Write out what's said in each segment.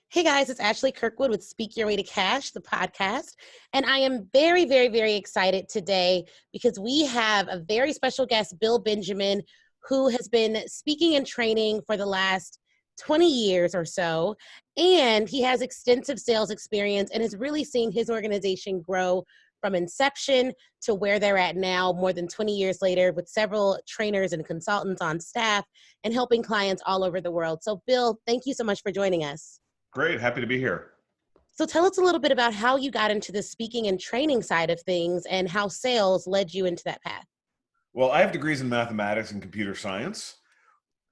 Hey guys, it's Ashley Kirkwood with Speak Your Way to Cash, the podcast. And I am very, very, very excited today because we have a very special guest, Bill Benjamin, who has been speaking and training for the last 20 years or so. And he has extensive sales experience and has really seen his organization grow from inception to where they're at now, more than 20 years later, with several trainers and consultants on staff and helping clients all over the world. So, Bill, thank you so much for joining us. Great. Happy to be here. So tell us a little bit about how you got into the speaking and training side of things and how sales led you into that path. Well, I have degrees in mathematics and computer science,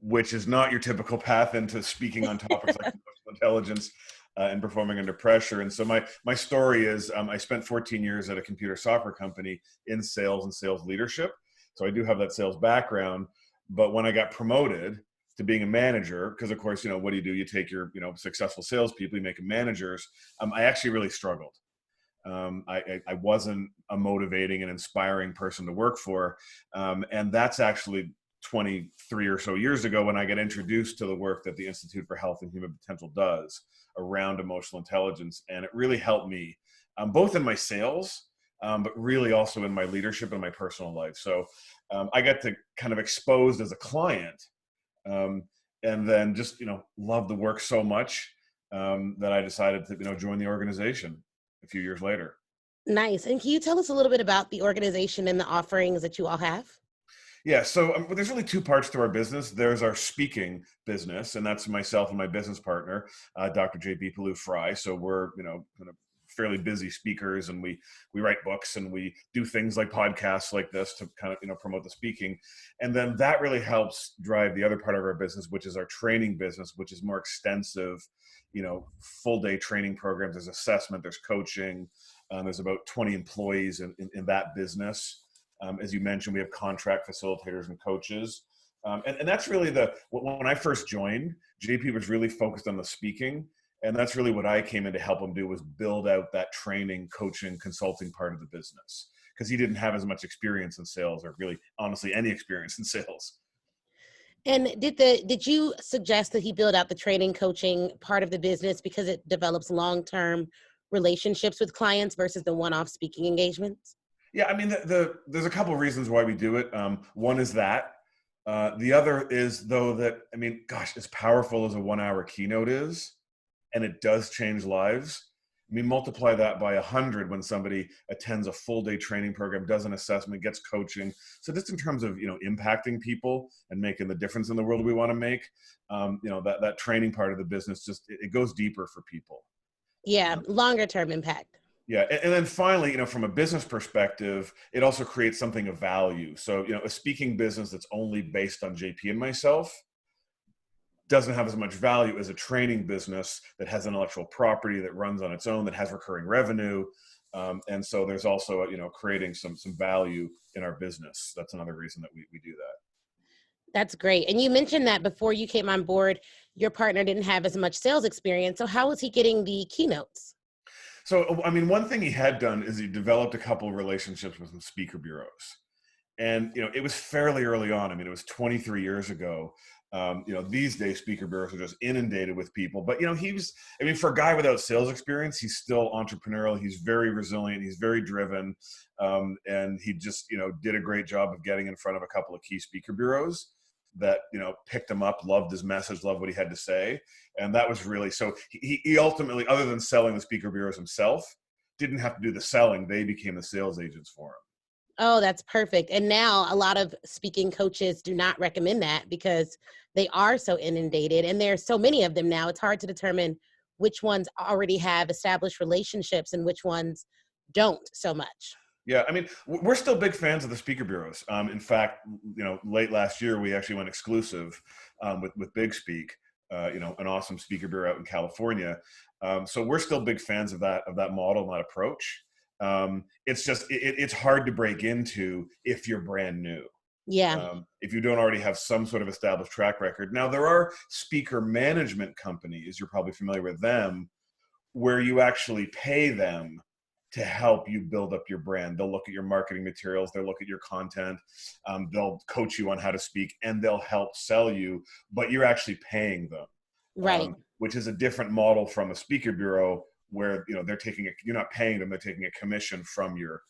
which is not your typical path into speaking on topics like emotional intelligence and performing under pressure. And so my story is I spent 14 years at a computer software company in sales and sales leadership. So I do have that sales background. But when I got promoted to being a manager, because of course, what do? You take your, successful salespeople, you make them managers. I actually really struggled. I wasn't a motivating and inspiring person to work for. And that's actually 23 or so years ago when I got introduced to the work that the Institute for Health and Human Potential does around emotional intelligence. And it really helped me, both in my sales, but really also in my leadership and my personal life. So I got to kind of exposed as a client, and then just, love the work so much that I decided to, join the organization a few years later. Nice. And can you tell us a little bit about the organization and the offerings that you all have? Yeah, so there's really two parts to our business. There's our speaking business, and that's myself and my business partner, Dr. J.B. Fright. So we're, kind of fairly busy speakers, and we write books and we do things like podcasts like this to kind of, promote the speaking. And then that really helps drive the other part of our business, which is our training business, which is more extensive, full day training programs. There's assessment, there's coaching. There's about 20 employees in that business. As you mentioned, we have contract facilitators and coaches. And that's really when I first joined, JP was really focused on the speaking. And that's really what I came in to help him do, was build out that training, coaching, consulting part of the business, because he didn't have as much experience in sales, or really, honestly, any experience in sales. And did you suggest that he build out the training coaching part of the business because it develops long-term relationships with clients versus the one-off speaking engagements? Yeah, I mean, there's a couple of reasons why we do it. One is that. The other is, though, that, I mean, gosh, as powerful as a 1-hour keynote is, and it does change lives. I mean, multiply that by 100 when somebody attends a full day training program, does an assessment, gets coaching. So just in terms of, impacting people and making the difference in the world we want to make, that training part of the business, just, it goes deeper for people. Yeah, longer term impact. Yeah. And then finally, from a business perspective, it also creates something of value. So, a speaking business that's only based on JP and myself doesn't have as much value as a training business that has intellectual property, that runs on its own, that has recurring revenue. And so there's also, creating some value in our business. That's another reason that we do that. That's great. And you mentioned that before you came on board, your partner didn't have as much sales experience. So how was he getting the keynotes? So, I mean, one thing he had done is he developed a couple of relationships with some speaker bureaus. And, it was fairly early on. I mean, it was 23 years ago. These days, speaker bureaus are just inundated with people. But, for a guy without sales experience, he's still entrepreneurial. He's very resilient. He's very driven. And he just, did a great job of getting in front of a couple of key speaker bureaus that, picked him up, loved his message, loved what he had to say. And that was really, so he ultimately, other than selling the speaker bureaus himself, didn't have to do the selling. They became the sales agents for him. Oh, that's perfect. And now a lot of speaking coaches do not recommend that because they are so inundated and there's so many of them now. It's hard to determine which ones already have established relationships and which ones don't so much. Yeah, I mean, we're still big fans of the speaker bureaus. In fact, late last year, we actually went exclusive with Big Speak, an awesome speaker bureau out in California. So we're still big fans of that model and that approach. It's just, it's hard to break into if you're brand new. Yeah. If you don't already have some sort of established track record. Now, there are speaker management companies, you're probably familiar with them, where you actually pay them to help you build up your brand. They'll look at your marketing materials, they'll look at your content, they'll coach you on how to speak, and they'll help sell you, but you're actually paying them. Right. which is a different model from a speaker bureau where, you know, you're not paying them, they're taking a commission from your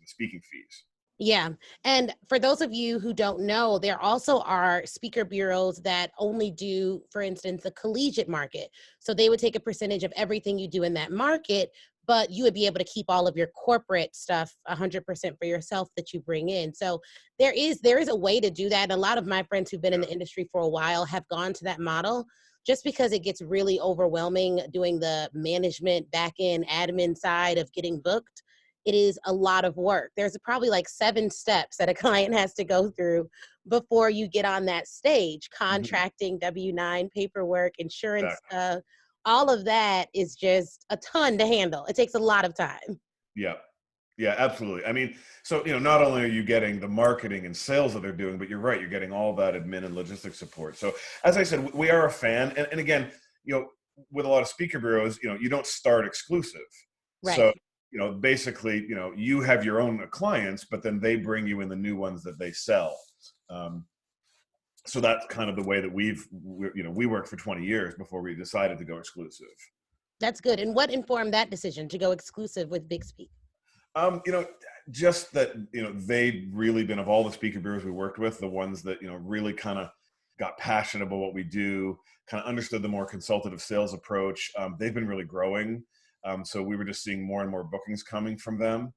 speaking fees. Yeah. And for those of you who don't know, there also are speaker bureaus that only do, for instance, the collegiate market. So they would take a percentage of everything you do in that market, but you would be able to keep all of your corporate stuff 100% for yourself that you bring in. So there is a way to do that. And a lot of my friends who've been in the industry for a while have gone to that model just because it gets really overwhelming doing the management, back end, admin side of getting booked. It is a lot of work. There's probably like 7 steps that a client has to go through before you get on that stage. Mhm. Contracting, W-9, paperwork, insurance, Exactly. all of that is just a ton to handle. It takes a lot of time. Yeah. Yeah, absolutely. I mean, so, you know, not only are you getting the marketing and sales that they're doing, but you're right, you're getting all that admin and logistics support. So, as I said, we are a fan. And again, you know, with a lot of speaker bureaus, you know, you don't start exclusive. So, Right. you know, basically, you know, you have your own clients, but then they bring you in the new ones that they sell. Um, so that's kind of the way that we worked for 20 years before we decided to go exclusive. That's good. And what informed that decision to go exclusive with Big Speak? You know, just that, you know, they'd really been, of all the speaker bureaus we worked with, the ones that, you know, really kind of got passionate about what we do, kind of understood the more consultative sales approach. They've been really growing. So we were just seeing more and more bookings coming from them.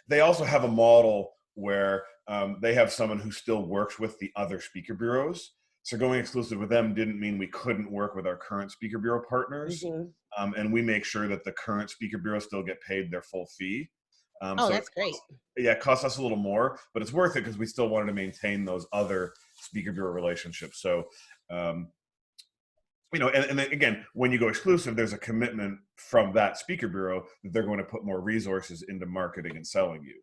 They also have a model where they have someone who still works with the other speaker bureaus. So going exclusive with them didn't mean we couldn't work with our current speaker bureau partners. Hmm. And we make sure that the current speaker bureaus still get paid their full fee. Oh, So that's great. it costs us a little more, but it's worth it because we still wanted to maintain those other speaker bureau relationships. So, um, you know, and then again, when you go exclusive, there's a commitment from that speaker bureau that they're going to put more resources into marketing and selling you.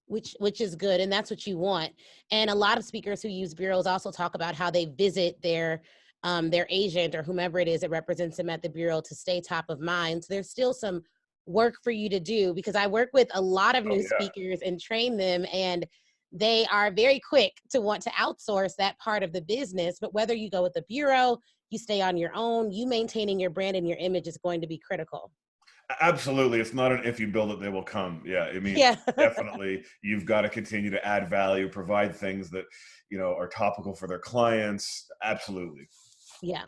Which is good, and that's what you want. And a lot of speakers who use bureaus also talk about how they visit their agent or whomever it is that represents them at the bureau to stay top of mind. So there's still some work for you to do, because I work with a lot of Oh new yeah. speakers and train them, and they are very quick to want to outsource that part of the business. But whether you go with the bureau, you stay on your own, you maintaining your brand and your image is going to be critical. Absolutely. It's not an if you build it, they will come. Yeah. I mean, Yeah. definitely you've got to continue to add value, provide things that, you know, are topical for their clients. Absolutely. Yeah.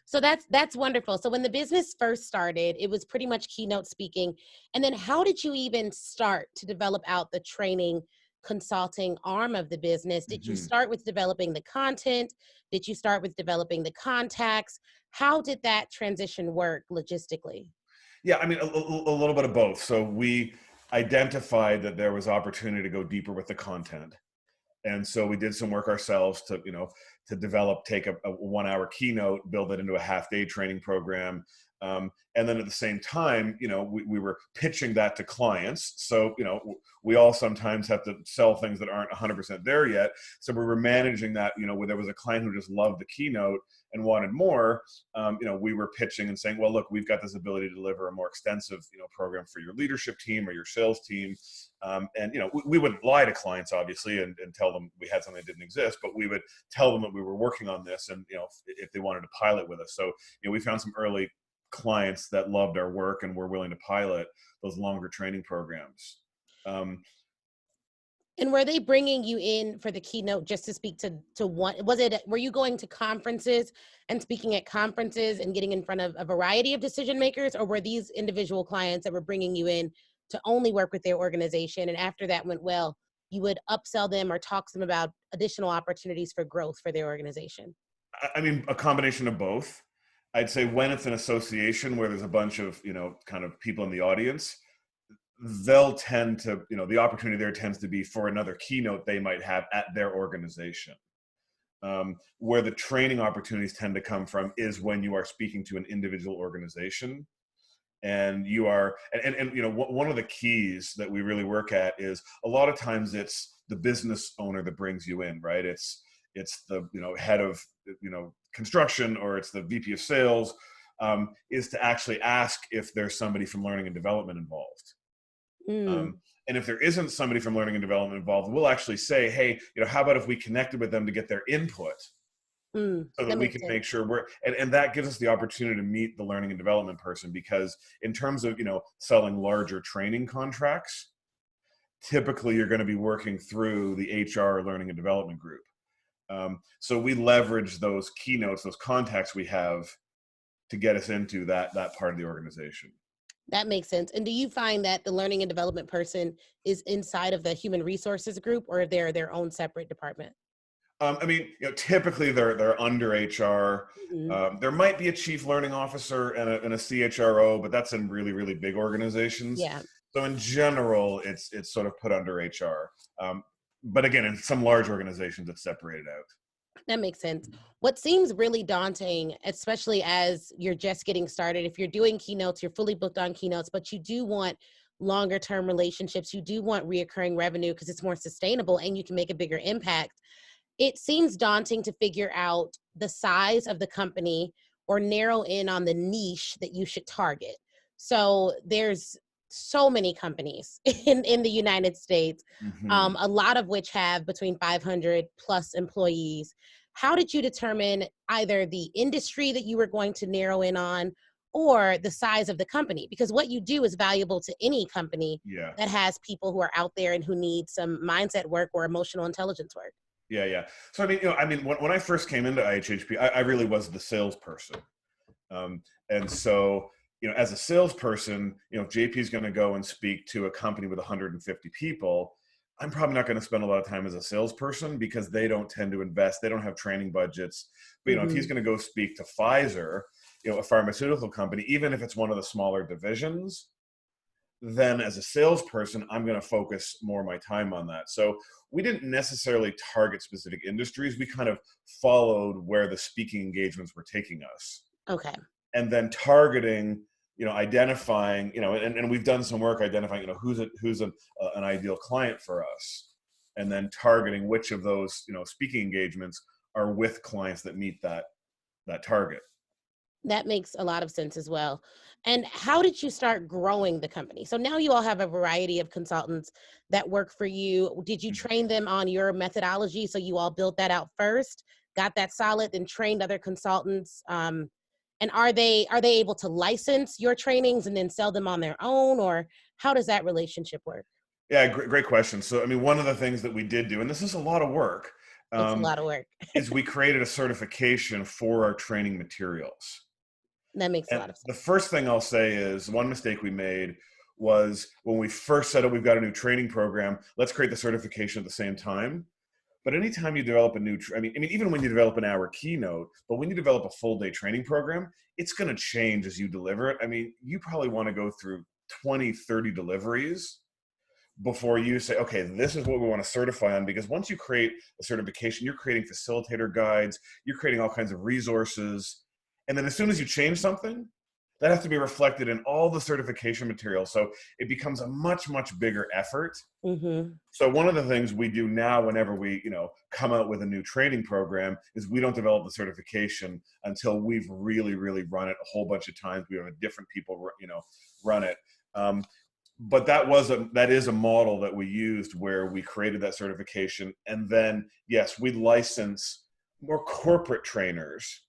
So that's wonderful. So when the business first started, it was pretty much keynote speaking. And then how did you even start to develop out the training consulting arm of the business? Did you Mhm. start with developing the content? Did you start with developing the contacts? How did that transition work logistically? Yeah, I mean, a little bit of both. So we identified that there was opportunity to go deeper with the content. And so we did some work ourselves to, you know, to develop, take a 1 hour keynote, build it into a half-day training program. And then at the same time, you know, we were pitching that to clients. So, you know, we all sometimes have to sell things that aren't 100% there yet. So we were managing that, you know, where there was a client who just loved the keynote and wanted more. You know, we were pitching and saying, well, look, we've got this ability to deliver a more extensive, you know, program for your leadership team or your sales team. And, you know, we wouldn't lie to clients, obviously, and tell them we had something that didn't exist, but we would tell them that we were working on this and, you know, if they wanted to pilot with us. So, you know, we found some early clients that loved our work and were willing to pilot those longer training programs. Um, And were they bringing you in for the keynote just to speak to one? Was it, were you going to conferences and speaking at conferences and getting in front of a variety of decision makers, or were these individual clients that were bringing you in to only work with their organization, and after that went well, you would upsell them or talk to them about additional opportunities for growth for their organization? I mean, a combination of both. I'd say when it's an association where there's a bunch of, you know, kind of people in the audience, they'll tend to, you know, the opportunity there tends to be for another keynote they might have at their organization. Where the training opportunities tend to come from is when you are speaking to an individual organization and you are, and you know, one of the keys that we really work at is a lot of times it's the business owner that brings you in, right? It's the, you know, head of, you know, construction, or it's the VP of sales, is to actually ask if there's somebody from learning and development involved. Mm, And if there isn't somebody from learning and development involved, we'll actually say, hey, you know, how about if we connected with them to get their input so that That we makes can sense. make sure and that gives us the opportunity to meet the learning and development person, because in terms of, selling larger training contracts, typically you're going to be working through the HR learning and development group. So we leverage those keynotes, those contacts we have to get us into that part of the organization. That makes sense. And do you find that the learning and development person is inside of the human resources group, or they're their own separate department? Typically they're under HR. Mhm. There might be a chief learning officer and a CHRO, but that's in really, really big organizations. Yeah. So in general, it's sort of put under HR. But again, in some large organizations, it's separated out. That makes sense. What seems really daunting, especially as you're just getting started, if you're doing keynotes, you're fully booked on keynotes, but you do want longer term relationships, you do want reoccurring revenue because it's more sustainable and you can make a bigger impact. It seems daunting to figure out the size of the company or narrow in on the niche that you should target. So there's so many companies in the United States, Mm-hmm. a lot of which have between 500 plus employees. How did you determine either the industry that you were going to narrow in on or the size of the company? Because what you do is valuable to any company Yeah. that has people who are out there and who need some mindset work or emotional intelligence work. Yeah, yeah. So when I first came into IHHP, I really was the salesperson, and so as a salesperson, if JP is going to go and speak to a company with 150 people, I'm probably not going to spend a lot of time as a salesperson because they don't tend to invest. They don't have training budgets. But if he's Mhm. going to go speak to Pfizer, a pharmaceutical company, even if it's one of the smaller divisions, then as a salesperson, I'm going to focus more of my time on that. So we didn't necessarily target specific industries. We kind of followed where the speaking engagements were taking us, Okay. and then targeting, identifying, and we've done some work identifying, who's an ideal client for us, and then targeting which of those, speaking engagements are with clients that meet that target. That makes a lot of sense as well. And how did you start growing the company? So now you all have a variety of consultants that work for you. Did you train them on your methodology? So you all built that out first, got that solid, then trained other consultants. And are they able to license your trainings and then sell them on their own, or how does that relationship work? Yeah, great question. So, one of the things that we did do, and this is a lot of work, It's a um, lot of work. is we created a certification for our training materials. That makes a And lot of sense. the first thing I'll say is one mistake we made was when we first said, oh, we've got a new training program, let's create the certification at the same time. But anytime you develop a new, even when you develop an hour keynote, but when you develop a full day training program, it's going to change as you deliver it. You probably want to go through 20, 30 deliveries before you say, okay, this is what we want to certify on. Because once you create a certification, you're creating facilitator guides, you're creating all kinds of resources. And then as soon as you change something, that has to be reflected in all the certification material. So it becomes a much, much bigger effort. Hmm. So one of the things we do now whenever we, come out with a new training program is we don't develop the certification until we've really, really run it a whole bunch of times. We have different people, run it. But that is a model that we used where we created that certification, and then yes, we license more corporate trainers,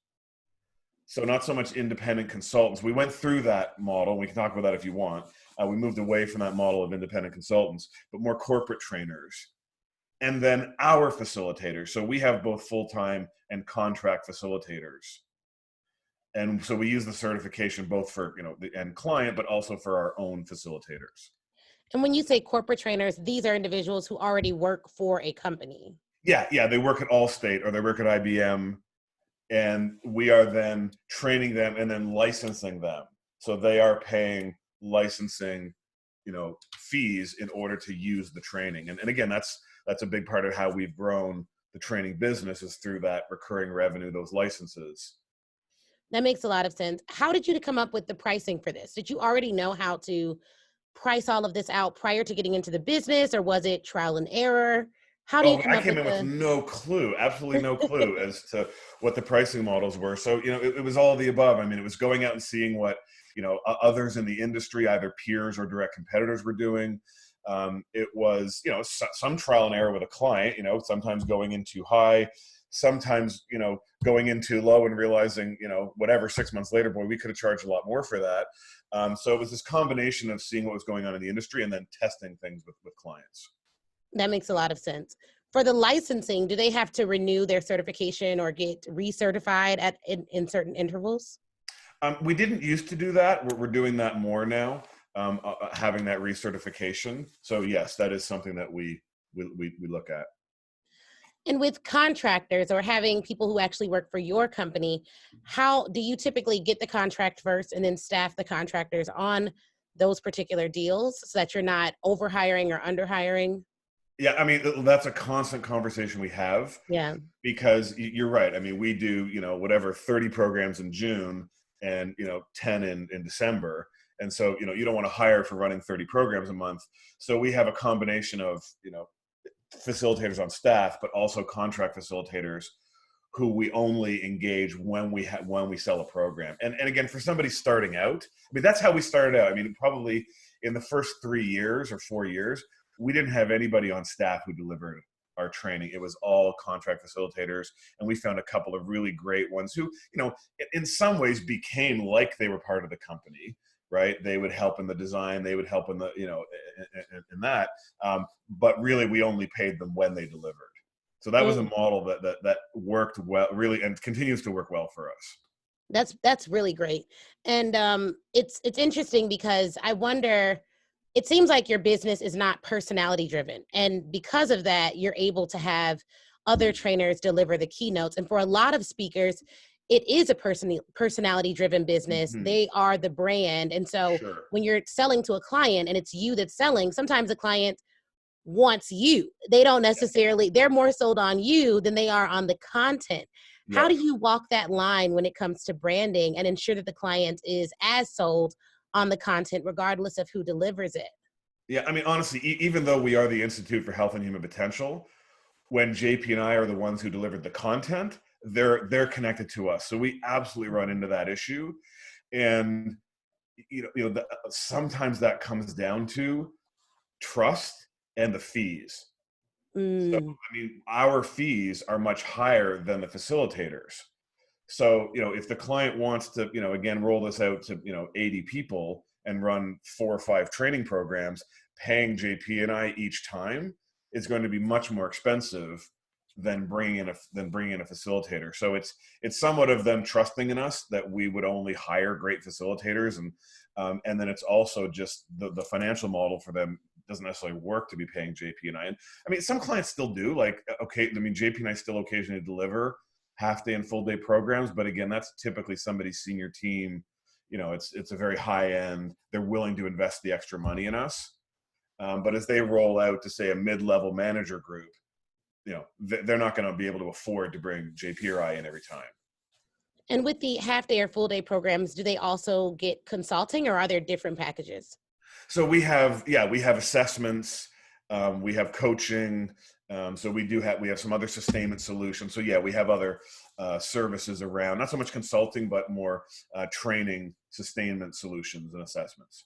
so not so much independent consultants. We went through that model. We can talk about that if you want. We moved away from that model of independent consultants, but more corporate trainers, and then our facilitators. So we have both full-time and contract facilitators, and so we use the certification both for the end client, but also for our own facilitators. And when you say corporate trainers, these are individuals who already work for a company. Yeah, they work at Allstate or they work at IBM, and we are then training them and then licensing them. So they are paying licensing, fees in order to use the training. And again, that's a big part of how we've grown the training business, is through that recurring revenue, those licenses. That makes a lot of sense. How did you come up with the pricing for this? Did you already know how to price all of this out prior to getting into the business, or was it trial and error? How do you Oh, come I up came with in with the no clue, absolutely no clue as to what the pricing models were. So, it was all of the above. It was going out and seeing what, others in the industry, either peers or direct competitors, were doing. It was, some trial and error with a client, sometimes going in too high, sometimes, going in too low and realizing, whatever, 6 months later, boy, we could have charged a lot more for that. So it was this combination of seeing what was going on in the industry and then testing things with clients. That makes a lot of sense. For the licensing, do they have to renew their certification or get recertified in certain intervals? We didn't used to do that. We're doing that more now, having that recertification. So yes, that is something that we look at. And with contractors or having people who actually work for your company, how do you typically get the contract first and then staff the contractors on those particular deals so that you're not overhiring or underhiring? Yeah, I mean, that's a constant conversation we have, Yeah. because you're right. I mean, we do, whatever, 30 programs in June and, 10 in December. And so, you don't want to hire for running 30 programs a month. So we have a combination of, facilitators on staff, but also contract facilitators who we only engage when we sell a program. And again, for somebody starting out, I mean, that's how we started out. I mean, probably in the first 3 years or 4 years, we didn't have anybody on staff who delivered our training. It was all contract facilitators. And we found a couple of really great ones who, in some ways became like they were part of the company, right? They would help in the design, they would help in the, in that. But really, we only paid them when they delivered. So that was a model that worked well, really, and continues to work well for us. That's really great. And it's interesting because I wonder, it seems like your business is not personality driven. And because of that, you're able to have other trainers deliver the keynotes. And for a lot of speakers, it is a personality driven business. Mm-hmm. They are the brand. And so Sure. when you're selling to a client and it's you that's selling, sometimes the client wants you. They don't necessarily, they're more sold on you than they are on the content. How Yep. do you walk that line when it comes to branding and ensure that the client is as sold on the content, regardless of who delivers it? Yeah, I mean, honestly, even though we are the Institute for Health and Human Potential, when JP and I are the ones who delivered the content, they're connected to us. So we absolutely run into that issue. And sometimes that comes down to trust and the fees. So, Mm, I mean, our fees are much higher than the facilitators. So, if the client wants to, again, roll this out to, 80 people and run 4 or 5 training programs, paying JP and I each time is going to be much more expensive than bringing in a facilitator. So it's somewhat of them trusting in us that we would only hire great facilitators, and then it's also just the financial model for them doesn't necessarily work to be paying JP and I. And I mean, some clients still do. Like, okay, I mean, JP and I still occasionally deliver half day and full day programs, but again, that's typically somebody's senior team. It's a very high end. They're willing to invest the extra money in us. But as they roll out to, say, a mid-level manager group, they're not going to be able to afford to bring JP or I in every time. and with the half day or full day programs, do they also get consulting or are there different packages? So we have assessments, we have coaching. So we have some other sustainment solutions. So yeah, we have other services around, not so much consulting, but more training, sustainment solutions and assessments.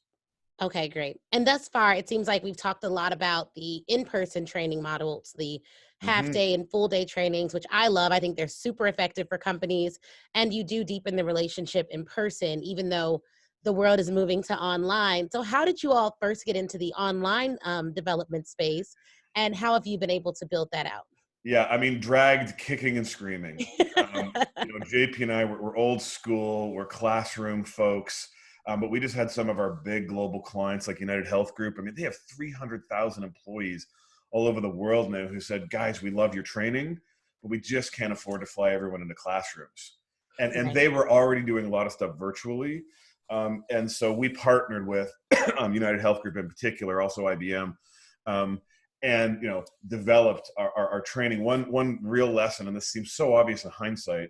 Okay, great. And thus far, it seems like we've talked a lot about the in-person training models, the half Mm-hmm. day and full day trainings, which I love. I think they're super effective for companies. And you do deepen the relationship in person, even though the world is moving to online. So, how did you all first get into the online development space? And how have you been able to build that out? Yeah, I mean, dragged kicking and screaming. JP and I, we're old school, we're classroom folks, but we just had some of our big global clients like United Health Group. I mean, they have 300,000 employees all over the world now who said, guys, we love your training, but we just can't afford to fly everyone into classrooms. And Right. they were already doing a lot of stuff virtually. And so we partnered with United Health Group in particular, also IBM. Um, and developed our training. One real lesson, and this seems so obvious in hindsight,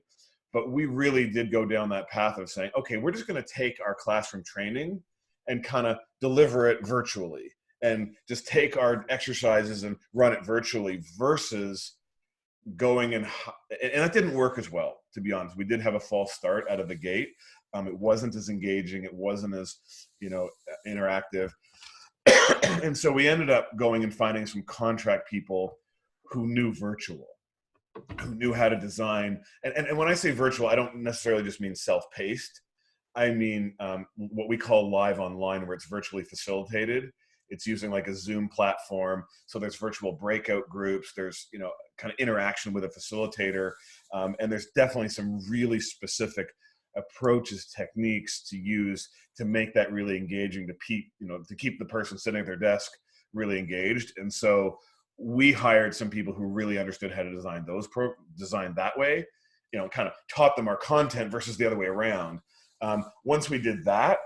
but we really did go down that path of saying, okay, we're just going to take our classroom training and kind of deliver it virtually, and just take our exercises and run it virtually versus going and that didn't work as well, to be honest. We did have a false start out of the gate. It wasn't as engaging, it wasn't as interactive. And so we ended up going and finding some contract people who knew virtual. who knew how to design. And when I say virtual, I don't necessarily just mean self-paced. I mean what we call live online, where it's virtually facilitated. It's using like a Zoom platform. So there's virtual breakout groups. There's, you know, kind of interaction with a facilitator. And there's definitely some really specific approaches, techniques to use to make that really engaging, to keep the person sitting at their desk really engaged. And so we hired some people who really understood how to design that way, you know, kind of taught them our content versus the other way around. Once we did that,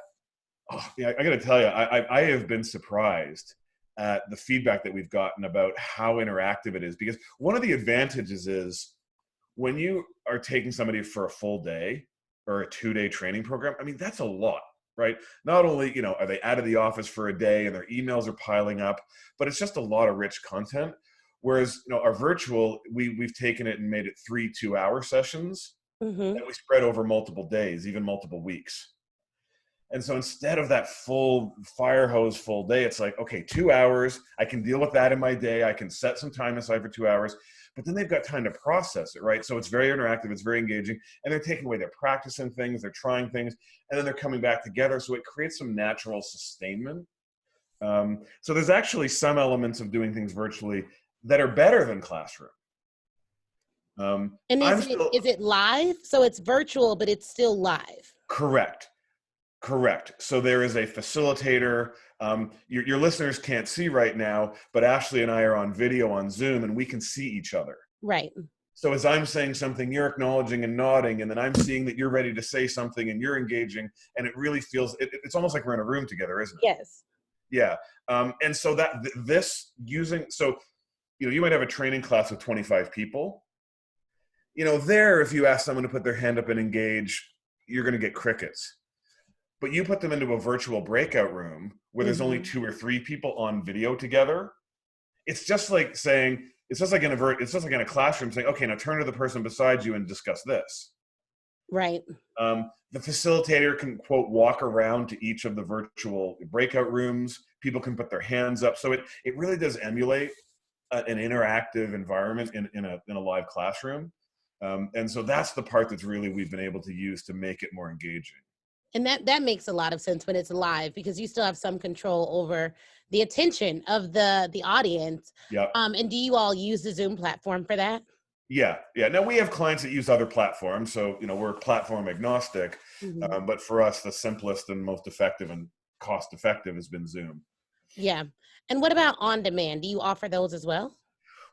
I got to tell you, I have been surprised at the feedback that we've gotten about how interactive it is. Because one of the advantages is when you are taking somebody for a full day or a 2-day training program, I mean, that's a lot, right? Not only, you know, are they out of the office for a day and their emails are piling up, but it's just a lot of rich content. Whereas, you know, our virtual, we've taken it and made it 3 2-hour sessions that we spread over multiple days, even multiple weeks. And so instead of that full fire hose full day, it's like, okay, 2 hours, I can deal with that in my day. I can set some time aside for 2 hours, but then they've got time to process it, right? So it's very interactive, it's very engaging, and they're taking away, they're practicing things, they're trying things, and then they're coming back together. So it creates some natural sustainment. So there's actually some elements of doing things virtually that are better than classroom. And is it live? So it's virtual, but it's still live. Correct. So there is a facilitator. Your listeners can't see right now, but Ashley and I are on video on Zoom and we can see each other. Right. So as I'm saying something, you're acknowledging and nodding, and then I'm seeing that you're ready to say something and you're engaging, and it really feels, it's almost like we're in a room together, isn't it? Yes. Yeah. And so so, you know, you might have a training class of 25 people. You know, if you ask someone to put their hand up and engage, you're going to get crickets. But you put them into a virtual breakout room where there's only 2 or 3 people on video together. It's just like saying, it's just like in a classroom saying, okay, now turn to the person beside you and discuss this. Right. The facilitator can, quote, walk around to each of the virtual breakout rooms. People can put their hands up. So it really does emulate an interactive environment in a live classroom. And so that's the part that's really we've been able to use to make it more engaging. And that makes a lot of sense when it's live, because you still have some control over the attention of the audience. Yeah. And do you all use the Zoom platform for that? Yeah. Now we have clients that use other platforms, so you know we're platform agnostic. But for us, the simplest and most effective and cost effective has been Zoom. Yeah. And what about on demand? Do you offer those as well?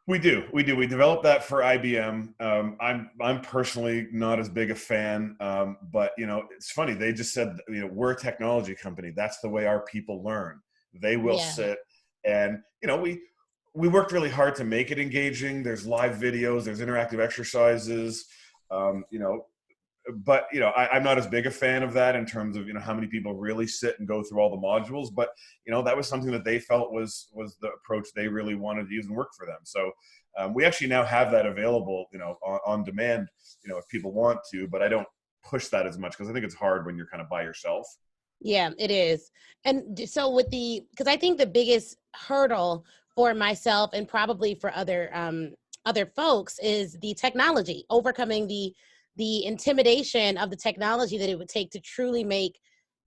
We do. We developed that for IBM. I'm personally not as big a fan, but you know, it's funny. They just said, you know, we're a technology company. That's the way our people learn. They will sit, and you know, we worked really hard to make it engaging. There's live videos. There's interactive exercises. You know, but you know, I'm not as big a fan of that in terms of, you know, how many people really sit and go through all the modules. But you know, that was something that they felt was the approach they really wanted to use and work for them. So we actually now have that available, you know, on demand, you know, if people want to. But I don't push that as much because I think it's hard when you're kind of by yourself. Yeah, it is. And so because I think the biggest hurdle for myself and probably for other folks is the technology, overcoming the intimidation of the technology that it would take to truly make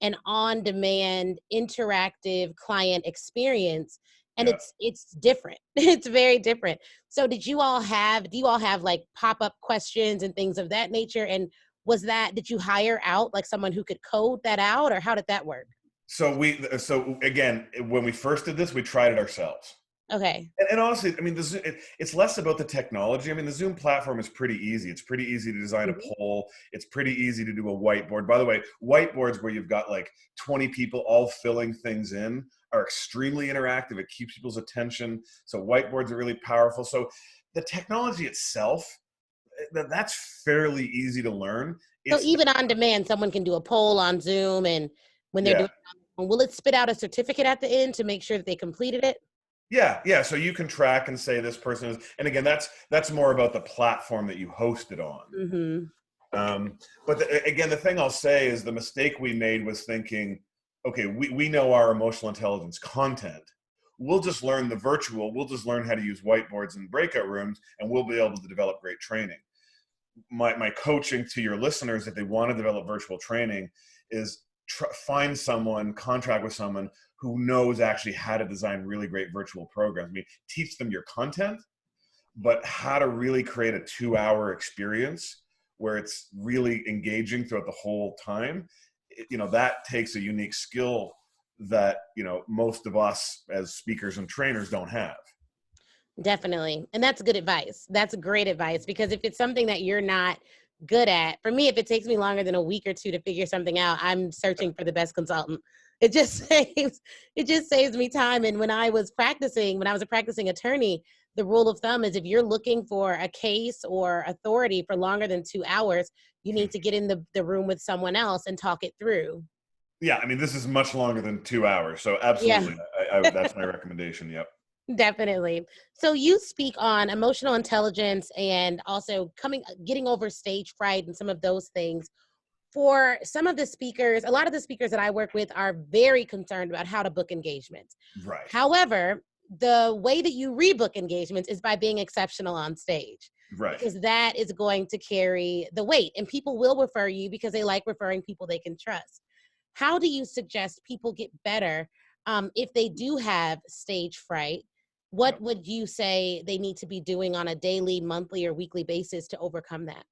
an on-demand interactive client experience. And it's different. It's very different. So do you all have like pop-up questions and things of that nature? And did you hire out like someone who could code that out, or how did that work? So again, when we first did this, we tried it ourselves. Okay. And honestly, I mean, it's less about the technology. I mean, the Zoom platform is pretty easy. It's pretty easy to design a poll. It's pretty easy to do a whiteboard. By the way, whiteboards where you've got like 20 people all filling things in are extremely interactive. It keeps people's attention. So whiteboards are really powerful. So the technology itself, that's fairly easy to learn. So even on demand, someone can do a poll on Zoom, and when they're doing it, will it spit out a certificate at the end to make sure that they completed it? Yeah. So you can track and say this person is, and again, that's more about the platform that you host it on. But again, the thing I'll say is the mistake we made was thinking, okay, we know our emotional intelligence content. we'll just learn the virtual, we'll just learn how to use whiteboards and breakout rooms, and we'll be able to develop great training. My coaching to your listeners, if they want to develop virtual training, is find someone, contract with someone who knows actually how to design really great virtual programs. I mean, teach them your content, but how to really create a 2-hour experience where it's really engaging throughout the whole time. That takes a unique skill that, most of us as speakers and trainers don't have. Definitely. And that's good advice. That's great advice, because if it's something that you're not good at, for me, if it takes me longer than a week or two to figure something out, I'm searching for the best consultant. It just saves me time. And when I was a practicing attorney, the rule of thumb is if you're looking for a case or authority for longer than 2 hours, you need to get in the room with someone else and talk it through. Yeah, I mean, this is much longer than 2 hours. So Yeah. absolutely, that's my recommendation. Yep. Definitely. So you speak on emotional intelligence and also getting over stage fright and some of those things. For some of the speakers, a lot of the speakers that I work with are very concerned about how to book engagements. Right. However, the way that you rebook engagements is by being exceptional on stage, Right. because that is going to carry the weight, and people will refer you because they like referring people they can trust. How do you suggest people get better if they do have stage fright? What would you say they need to be doing on a daily, monthly, or weekly basis to overcome that?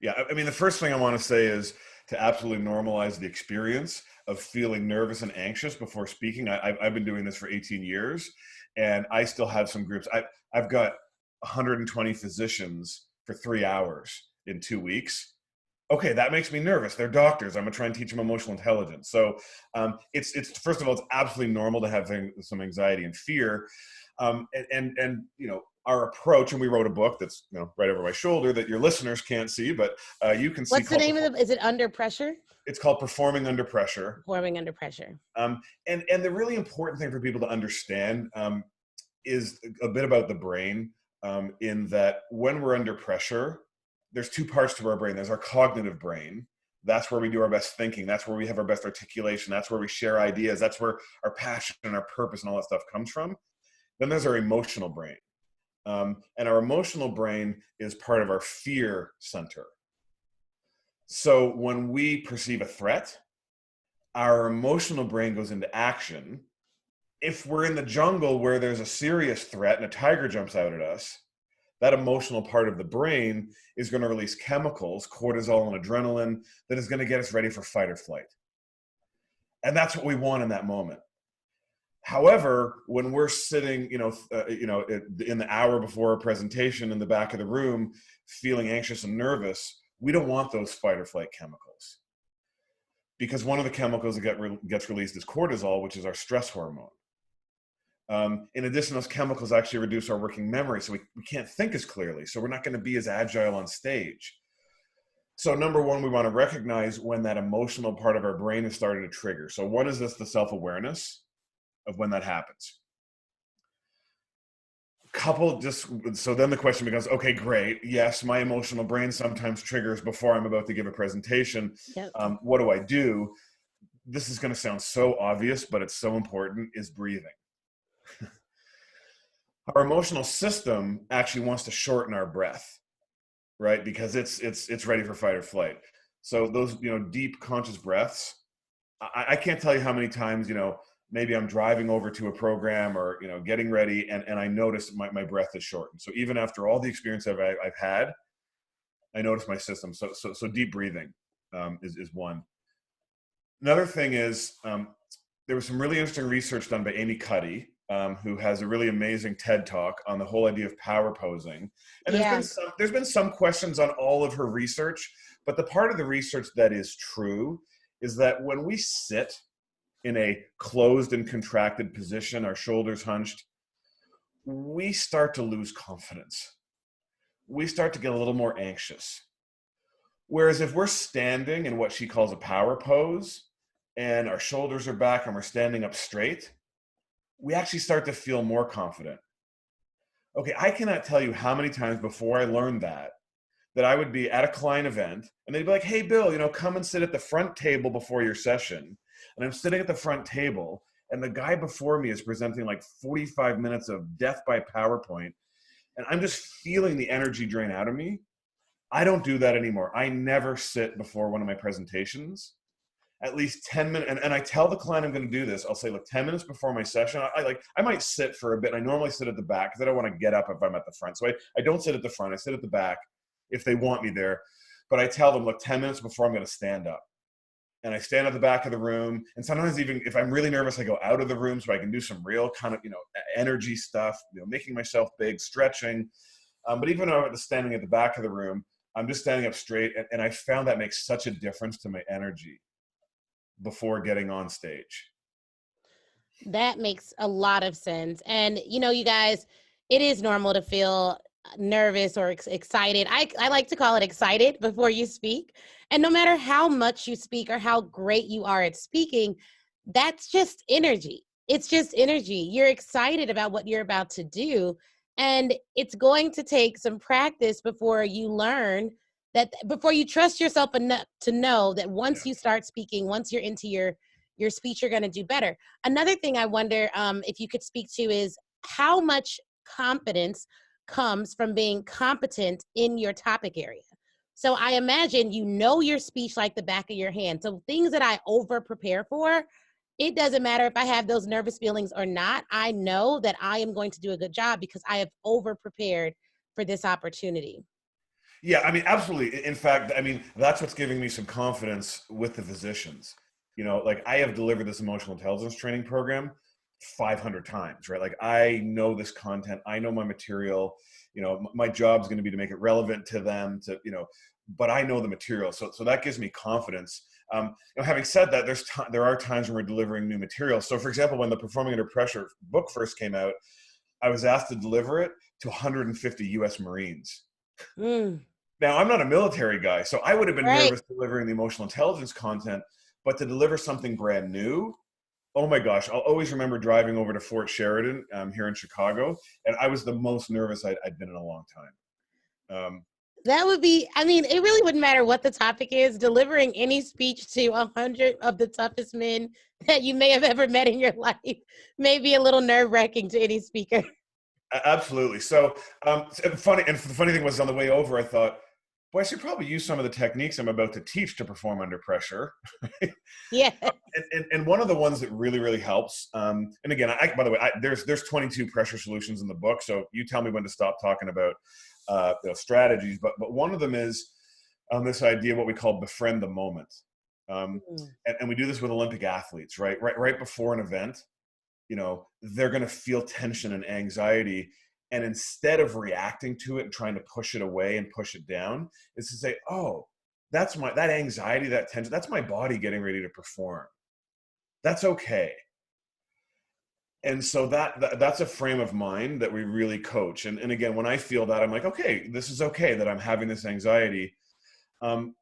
Yeah, I mean, the first thing I want to say is to absolutely normalize the experience of feeling nervous and anxious before speaking. I've been doing this for 18 years, and I still have some groups. I've got 120 physicians for 3 hours in 2 weeks. Okay, that makes me nervous. They're doctors. I'm gonna try and teach them emotional intelligence. So it's first of all, it's absolutely normal to have some anxiety and fear. And our approach, and we wrote a book that's right over my shoulder that your listeners can't see, but you can see. What's the name of it? Is it Under Pressure? It's called Performing Under Pressure. Performing Under Pressure. And the really important thing for people to understand is a bit about the brain, in that when we're under pressure, there's two parts to our brain. There's our cognitive brain. That's where we do our best thinking. That's where we have our best articulation. That's where we share ideas. That's where our passion and our purpose and all that stuff comes from. Then there's our emotional brain. And our emotional brain is part of our fear center. So when we perceive a threat, our emotional brain goes into action. If we're in the jungle where there's a serious threat and a tiger jumps out at us, that emotional part of the brain is going to release chemicals, cortisol and adrenaline, that is going to get us ready for fight or flight. And that's what we want in that moment. However, when we're sitting, in the hour before a presentation in the back of the room, feeling anxious and nervous, we don't want those fight or flight chemicals. Because one of the chemicals that gets released is cortisol, which is our stress hormone. In addition, those chemicals actually reduce our working memory, so we can't think as clearly. So we're not going to be as agile on stage. So number one, we want to recognize when that emotional part of our brain is starting to trigger. So one is this, the self-awareness of when that happens. So then the question becomes, okay, great. Yes, my emotional brain sometimes triggers before I'm about to give a presentation. Yep. What do I do? This is going to sound so obvious, but it's so important, is breathing. Our emotional system actually wants to shorten our breath, right? Because it's ready for fight or flight. So those, deep conscious breaths, I can't tell you how many times, maybe I'm driving over to a program or, getting ready and I notice my breath is shortened. So even after all the experience I've had, I notice my system. So deep breathing is one. Another thing is, there was some really interesting research done by Amy Cuddy, who has a really amazing TED Talk on the whole idea of power posing. And there's been some questions on all of her research, but the part of the research that is true is that when we sit in a closed and contracted position, our shoulders hunched, we start to lose confidence. We start to get a little more anxious. Whereas if we're standing in what she calls a power pose, and our shoulders are back and we're standing up straight, we actually start to feel more confident. Okay, I cannot tell you how many times before I learned that I would be at a client event and they'd be like, hey, Bill, come and sit at the front table before your session. And I'm sitting at the front table and the guy before me is presenting like 45 minutes of death by PowerPoint, and I'm just feeling the energy drain out of me. I don't do that anymore. I never sit before one of my presentations at least 10 minutes. And I tell the client I'm going to do this. I'll say, look, 10 minutes before my session, I might sit for a bit. I normally sit at the back because I don't want to get up if I'm at the front. So I don't sit at the front. I sit at the back if they want me there. But I tell them, look, 10 minutes before I'm going to stand up. And I stand at the back of the room. And sometimes even if I'm really nervous, I go out of the room so I can do some real kind of, energy stuff, making myself big, stretching. But even though I'm standing at the back of the room, I'm just standing up straight. And I found that makes such a difference to my energy before getting on stage. That makes a lot of sense. And, you guys, it is normal to feel nervous or excited. I like to call it excited before you speak. And no matter how much you speak or how great you are at speaking, that's just energy. It's just energy. You're excited about what you're about to do. And it's going to take some practice before you learn that, before you trust yourself enough to know that once you start speaking, once you're into your speech, you're going to do better. Another thing I wonder if you could speak to is how much confidence comes from being competent in your topic area. So I imagine your speech like the back of your hand. So things that I over prepare for, it doesn't matter if I have those nervous feelings or not. I know that I am going to do a good job because I have over prepared for this opportunity. Yeah, I mean, absolutely. In fact, I mean, that's what's giving me some confidence with the physicians. Like I have delivered this emotional intelligence training program 500 times, right? Like I know this content, I know my material, my job is going to be to make it relevant to them but I know the material. So that gives me confidence. Having said that, there are times when we're delivering new material. So for example, when the Performing Under Pressure book first came out, I was asked to deliver it to 150 US Marines. Mm, Now, I'm not a military guy, so I would have been right. nervous delivering the emotional intelligence content, but to deliver something brand new, oh my gosh, I'll always remember driving over to Fort Sheridan here in Chicago, and I was the most nervous I'd been in a long time. That would be, it really wouldn't matter what the topic is. Delivering any speech to 100 of the toughest men that you may have ever met in your life may be a little nerve-wracking to any speaker. Absolutely. So, the funny thing was on the way over, I thought, boy, I should probably use some of the techniques I'm about to teach to perform under pressure. Yeah. And one of the ones that really, really helps, and again, by the way, there's 22 pressure solutions in the book, so you tell me when to stop talking about strategies. But one of them is this idea, what we call befriend the moment, and we do this with Olympic athletes, right before an event. They're going to feel tension and anxiety. And instead of reacting to it and trying to push it away and push it down, is to say, oh, that anxiety, that tension, that's my body getting ready to perform. That's okay. And so that's a frame of mind that we really coach. And again, when I feel that, I'm like, okay, this is okay that I'm having this anxiety. And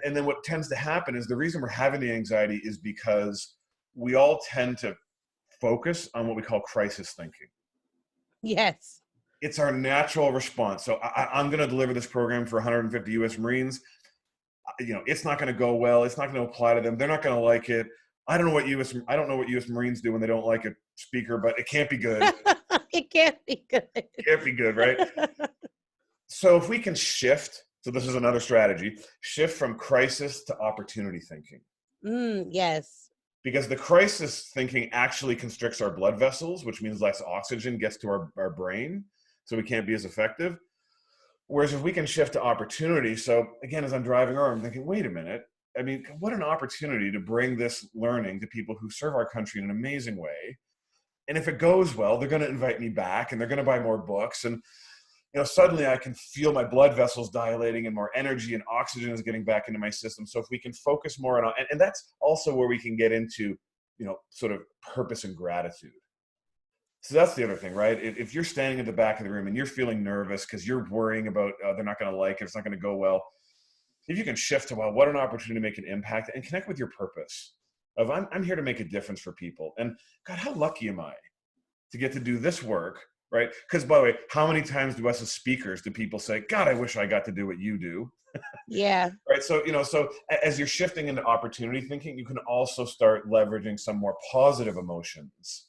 then what tends to happen is the reason we're having the anxiety is because we all tend to focus on what we call crisis thinking. Yes. It's our natural response. So I'm going to deliver this program for 150 US Marines. It's not going to go well. It's not going to apply to them. They're not going to like it. I don't know what US Marines do when they don't like a speaker, but it can't be good. It can't be good. It can't be good, right? So if we can shift, so this is another strategy, shift from crisis to opportunity thinking. Yes. Because the crisis thinking actually constricts our blood vessels, which means less oxygen gets to our brain, so we can't be as effective. Whereas if we can shift to opportunity, so again, as I'm driving over, I'm thinking, wait a minute, I mean, what an opportunity to bring this learning to people who serve our country in an amazing way. And if it goes well, they're going to invite me back and they're going to buy more books. And suddenly I can feel my blood vessels dilating and more energy and oxygen is getting back into my system. So if we can focus more on, and that's also where we can get into, sort of purpose and gratitude. So that's the other thing, right? If you're standing at the back of the room and you're feeling nervous because you're worrying about they're not going to like it, it's not going to go well. If you can shift to, well, what an opportunity to make an impact and connect with your purpose of I'm here to make a difference for people. And God, how lucky am I to get to do this work right? Because by the way, how many times do us as speakers do people say, God, I wish I got to do what you do? Yeah. Right. So, so as you're shifting into opportunity thinking, you can also start leveraging some more positive emotions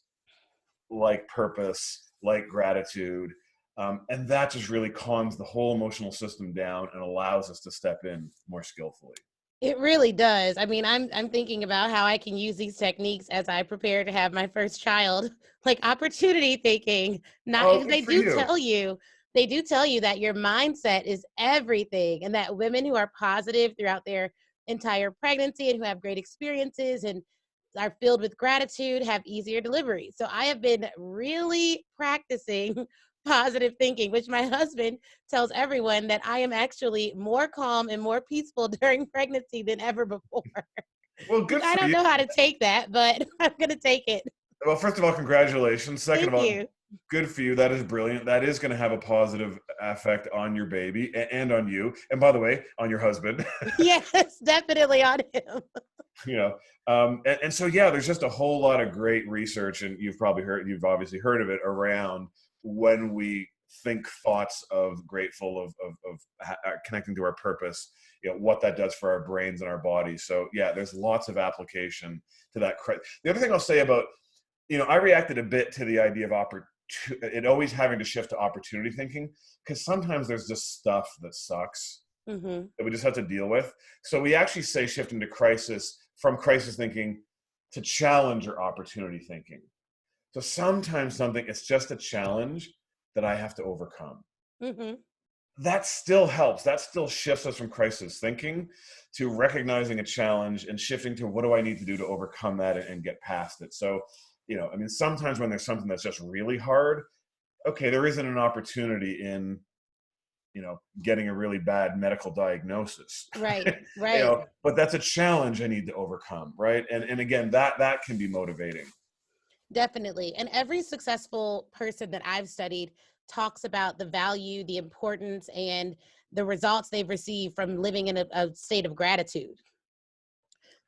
like purpose, like gratitude. And that just really calms the whole emotional system down and allows us to step in more skillfully. It really does. I mean, I'm thinking about how I can use these techniques as I prepare to have my first child, like opportunity thinking. Not Oh, because good for you. they do tell you that your mindset is everything, and that women who are positive throughout their entire pregnancy and who have great experiences and are filled with gratitude have easier delivery. So I have been really practicing positive thinking, which my husband tells everyone that I am actually more calm and more peaceful during pregnancy than ever before. Well, Which good I for don't you. know how to take that, but I'm going to take it. Well, first of all, congratulations. Second of Thank all, you. good for you. That is brilliant. That is going to have a positive effect on your baby and on you. And by the way, on your husband. Yes, definitely on him. you know and so yeah, there's just a whole lot of great research, and you've obviously heard of it, around when we think thoughts of grateful, of connecting to our purpose, what that does for our brains and our bodies. So yeah, there's lots of application to that. The other thing I'll say about, I reacted a bit to the idea of it always having to shift to opportunity thinking, because sometimes there's just stuff that sucks Mm-hmm. that we just have to deal with. So we actually say shift into crisis, from crisis thinking to challenge or opportunity thinking. So sometimes it's just a challenge that I have to overcome. Mm-hmm. That still helps. That still shifts us from crisis thinking to recognizing a challenge and shifting to what do I need to do to overcome that and get past it. So, sometimes when there's something that's just really hard, okay, there isn't an opportunity in getting a really bad medical diagnosis. Right, right. But that's a challenge I need to overcome, right? And again, that can be motivating. Definitely. And every successful person that I've studied talks about the value, the importance, and the results they've received from living in a state of gratitude.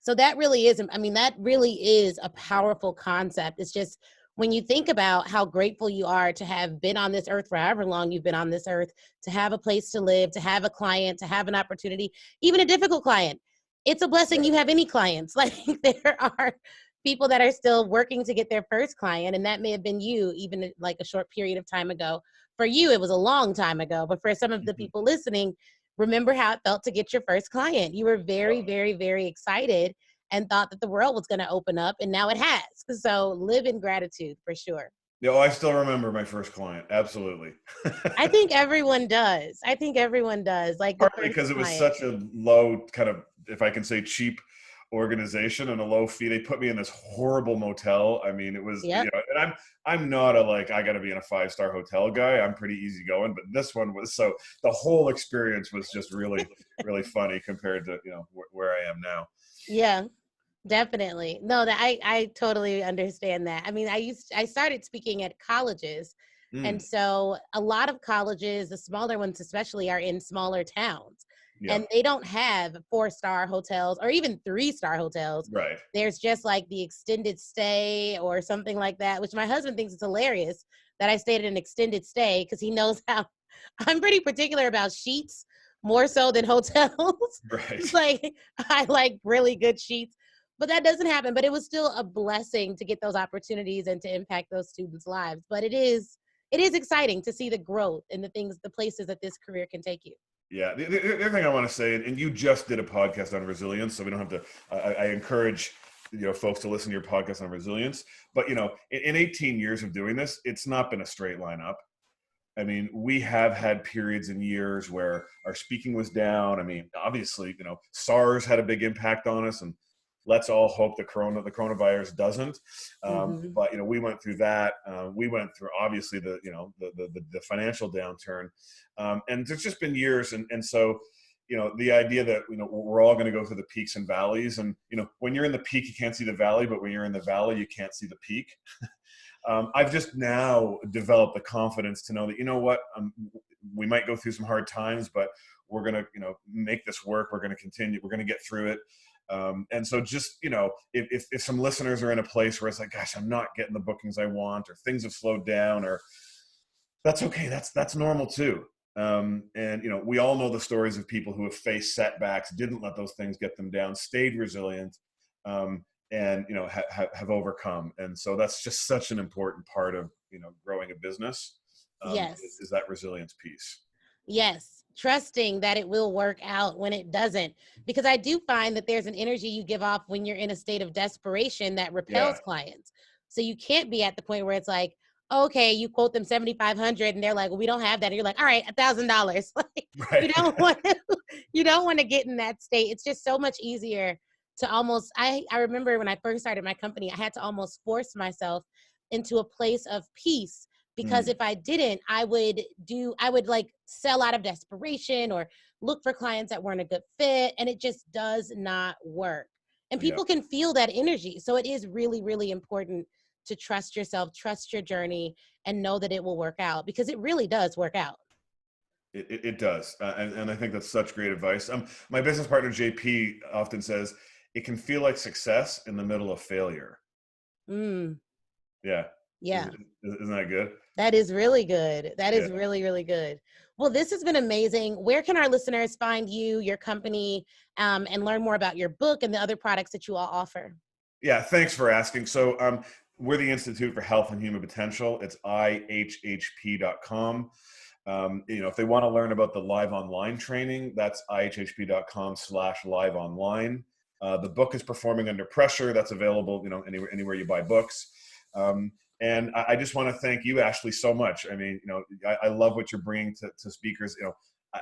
So that really is, I mean, that really is a powerful concept. It's just when you think about how grateful you are to have been on this earth for however long you've been on this earth, to have a place to live, to have a client, to have an opportunity, even a difficult client. It's a blessing Right. you have any clients. Like there are people that are still working to get their first client, and that may have been you, even like a short period of time ago. For you, it was a long time ago, but for some of the Mhm. people listening, remember how it felt to get your first client. You were very, very, very excited and thought that the world was going to open up, and now it has. So live in gratitude for sure. I still remember my first client. Absolutely. I think everyone does. I think everyone does. Like the Partly first because it was client. such a low kind of, if I can say, cheap organization and a low fee. They put me in this horrible motel. I mean, it was, Yep. and I'm not a, like, I got to be in a 5-star hotel guy. I'm pretty easygoing, but this one was, so the whole experience was just really, really funny compared to, where I am now. Yeah. Definitely. No, that I totally understand that. I mean, I started speaking at colleges. And Mm, so a lot of colleges, the smaller ones especially, are in smaller towns. yeah. And they don't have 4-star hotels or even 3-star hotels. Right. There's just like the extended stay or something like that, which my husband thinks is hilarious that I stayed at an extended stay because he knows how I'm pretty particular about sheets more so than hotels. Right. Like I like really good sheets, but that doesn't happen. But it was still a blessing to get those opportunities and to impact those students' lives. But it is exciting to see the growth and the places that this career can take you. Yeah. The other thing I want to say, and you just did a podcast on resilience, so we don't have to, I encourage, folks to listen to your podcast on resilience. But, in 18 years of doing this, it's not been a straight line up. I mean, we have had periods and years where our speaking was down. I mean, obviously, SARS had a big impact on us, and let's all hope the coronavirus doesn't. Hmm. But we went through that. We went through, obviously, the financial downturn, and there's just been years, and so the idea that we're all going to go through the peaks and valleys, and when you're in the peak you can't see the valley, but when you're in the valley you can't see the peak. I've just now developed the confidence to know that, what, we might go through some hard times, but we're going to, make this work. We're going to continue. We're going to get through it. And so just, if some listeners are in a place where it's like, gosh, I'm not getting the bookings I want, or things have slowed down, or, That's okay. That's normal too. And we all know the stories of people who have faced setbacks, didn't let those things get them down, stayed resilient, um, and have overcome. And so that's just such an important part of growing a business, Yes. is that resilience piece. Yes, trusting that it will work out when it doesn't. Because I do find that there's an energy you give off when you're in a state of desperation that Yeah. repels clients. So you can't be at the point where it's like, okay, you quote them 7,500 and they're like, well, we don't have that. And you're like, all right, $1,000. Like you Right. don't want to, you don't want to get in that state. It's just so much easier to almost, I remember when I first started my company, I had to almost force myself into a place of peace, because Mm, if I didn't, I would like sell out of desperation or look for clients that weren't a good fit. And it just does not work. And yeah. people can feel that energy. So it is really, really important to trust yourself, trust your journey, and know that it will work out, because it really does work out. It does, and I think that's such great advice. My business partner JP often says it can feel like success in the middle of failure. Mm, Yeah, yeah. isn't that good? That is really good. That Yeah, is really, really good. Well, this has been amazing. Where can our listeners find you, your company, and learn more about your book and the other products that you all offer? yeah. Thanks for asking. So, we're the Institute for Health and Human Potential. It's ihhp.com. If they want to learn about the live online training, that's ihhp.com/live online. The book is Performing Under Pressure. That's available, anywhere you buy books. Um, and I just want to thank you, Ashley, so much. I mean, I love what you're bringing to speakers.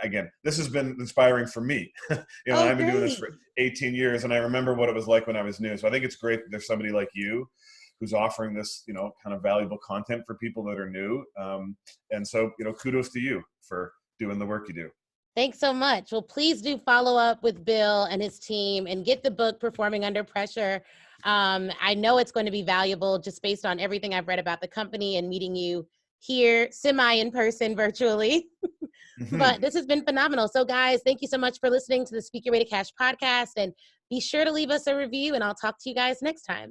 Again, this has been inspiring for me. Oh, I've been doing this great. for 18 years, and I remember what it was like when I was new. So I think it's great that there's somebody like you who's offering this, kind of valuable content for people that are new. And so, kudos to you for doing the work you do. Thanks so much. Well, please do follow up with Bill and his team and get the book Performing Under Pressure. I know it's going to be valuable just based on everything I've read about the company and meeting you here, semi in person, virtually. Mm-hmm. But this has been phenomenal. So, guys, thank you so much for listening to the Speak Your Way to Cash podcast. And be sure to leave us a review, and I'll talk to you guys next time.